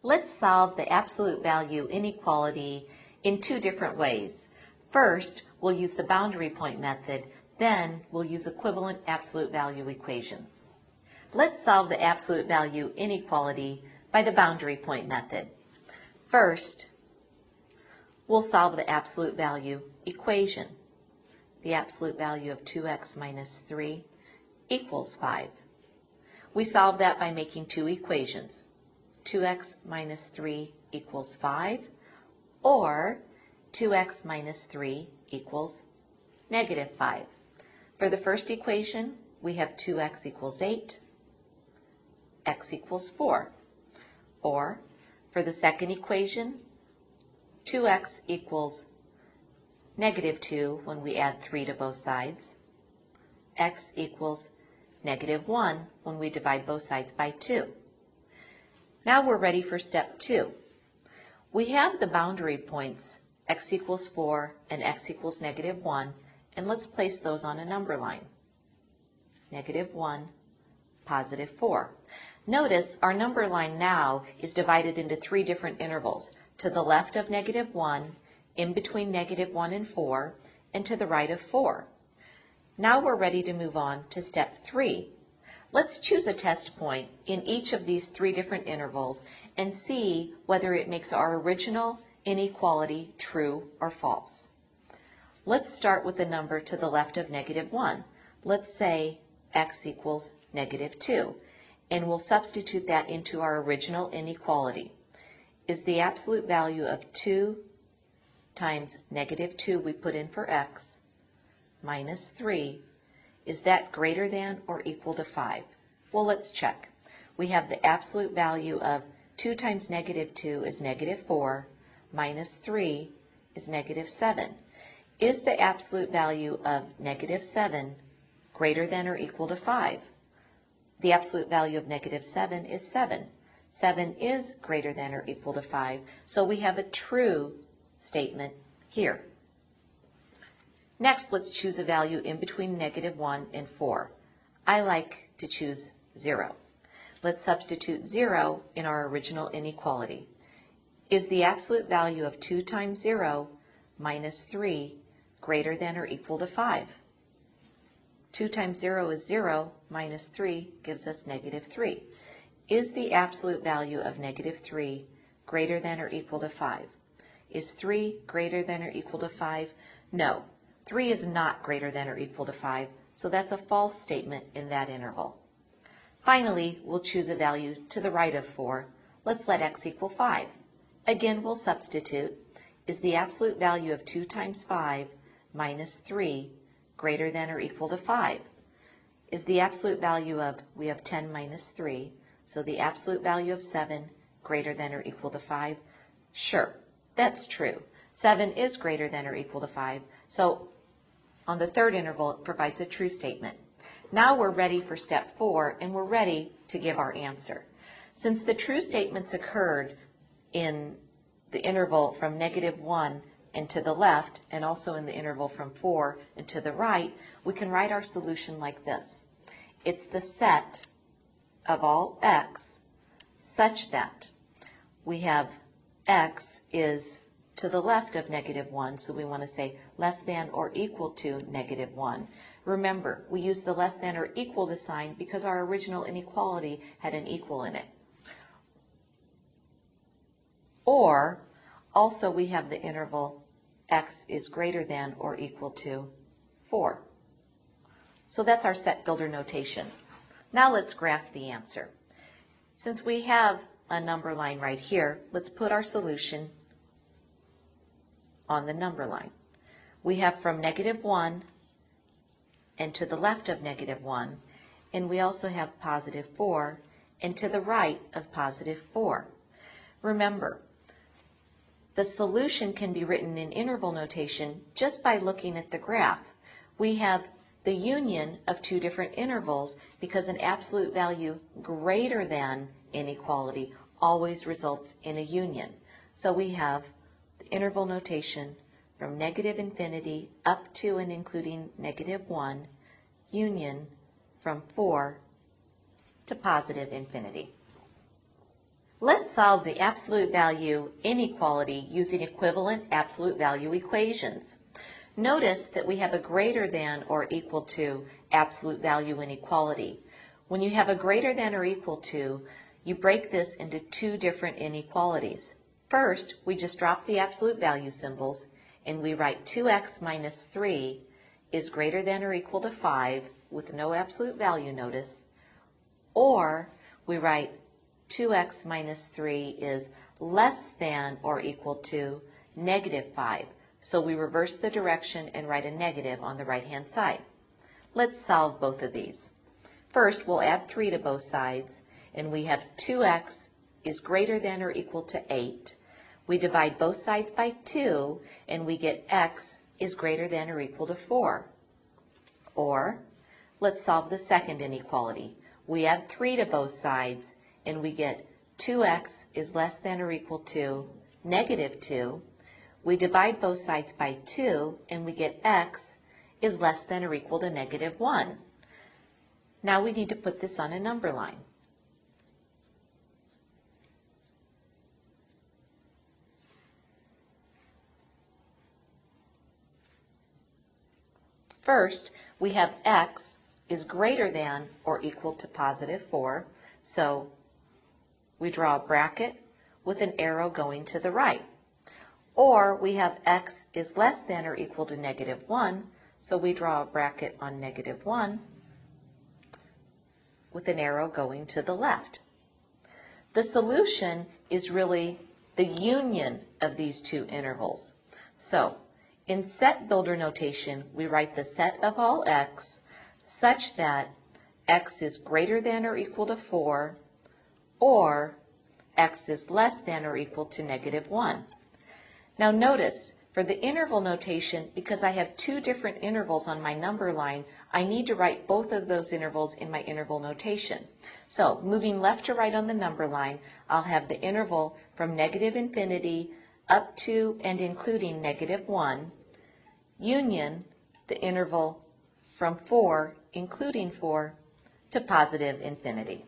Let's solve the absolute value inequality in two different ways. First, we'll use the boundary point method, then we'll use equivalent absolute value equations. Let's solve the absolute value inequality by the boundary point method. First, we'll solve the absolute value equation. The absolute value of 2x minus 3 equals 5. We solve that by making two equations. 2x minus 3 equals 5, or 2x minus 3 equals negative 5. For the first equation, we have 2x equals 8, x equals 4. Or, for the second equation, 2x equals negative 2 when we add 3 to both sides. X equals negative 1 when we divide both sides by 2. Now we're ready for step 2. We have the boundary points x equals 4 and x equals negative 1, and let's place those on a number line. Negative 1, positive 4. Notice our number line now is divided into three different intervals. To the left of negative 1, in between negative 1 and 4, and to the right of 4. Now we're ready to move on to step 3. Let's choose a test point in each of these three different intervals and see whether it makes our original inequality true or false. Let's start with the number to the left of negative 1. Let's say x equals negative 2, and we'll substitute that into our original inequality. Is the absolute value of 2 times negative 2 we put in for x minus 3, is that greater than or equal to 5? Well, let's check. We have the absolute value of 2 times negative 2 is negative 4, minus 3 is negative 7. Is the absolute value of negative 7 greater than or equal to 5? The absolute value of negative 7 is 7. 7 is greater than or equal to 5, so we have a true statement here. Next, let's choose a value in between negative 1 and 4. I like to choose 0. Let's substitute 0 in our original inequality. Is the absolute value of 2 times 0 minus 3 greater than or equal to 5? 2 times 0 is 0, minus 3 gives us negative 3. Is the absolute value of negative 3 greater than or equal to 5? Is 3 greater than or equal to 5? No. 3 is not greater than or equal to 5, so that's a false statement in that interval. Finally, we'll choose a value to the right of 4. Let's let x equal 5. Again, we'll substitute. Is the absolute value of 2 times 5 minus 3 greater than or equal to 5? Is the absolute value of, we have 10 minus 3, so the absolute value of 7 greater than or equal to 5? Sure, that's true. 7 is greater than or equal to 5, so on the third interval, it provides a true statement. Now we're ready for step 4, and we're ready to give our answer. Since the true statements occurred in the interval from negative 1 and to the left, and also in the interval from 4 and to the right, we can write our solution like this. It's the set of all x such that we have x is to the left of negative 1, so we want to say less than or equal to negative 1. Remember, we use the less than or equal to sign because our original inequality had an equal in it. Or, also we have the interval x is greater than or equal to 4. So that's our set builder notation. Now let's graph the answer. Since we have a number line right here, let's put our solution on the number line. We have from negative 1 and to the left of negative 1, and we also have positive 4 and to the right of positive 4. Remember, the solution can be written in interval notation just by looking at the graph. We have the union of two different intervals because an absolute value greater than inequality always results in a union. So we have the interval notation from negative infinity up to and including negative 1, union from 4 to positive infinity. Let's solve the absolute value inequality using equivalent absolute value equations. Notice that we have a greater than or equal to absolute value inequality. When you have a greater than or equal to, you break this into two different inequalities. First, we just drop the absolute value symbols and we write 2x minus 3 is greater than or equal to 5 with no absolute value notice, or we write 2x minus 3 is less than or equal to negative 5. So we reverse the direction and write a negative on the right-hand side. Let's solve both of these. First, we'll add 3 to both sides, and we have 2x is greater than or equal to 8. We divide both sides by 2, and we get x is greater than or equal to 4. Or, let's solve the second inequality. We add 3 to both sides, and we get 2x is less than or equal to negative 2. We divide both sides by 2, and we get x is less than or equal to negative 1. Now we need to put this on a number line. First, we have x is greater than or equal to positive 4, so we draw a bracket with an arrow going to the right. Or we have x is less than or equal to negative 1, so we draw a bracket on negative 1 with an arrow going to the left. The solution is really the union of these two intervals. So, in set builder notation, we write the set of all x such that x is greater than or equal to 4, or x is less than or equal to negative 1. Now notice, for the interval notation, because I have two different intervals on my number line, I need to write both of those intervals in my interval notation. So, moving left to right on the number line, I'll have the interval from negative infinity up to and including negative 1, union the interval from 4, including 4, to positive infinity.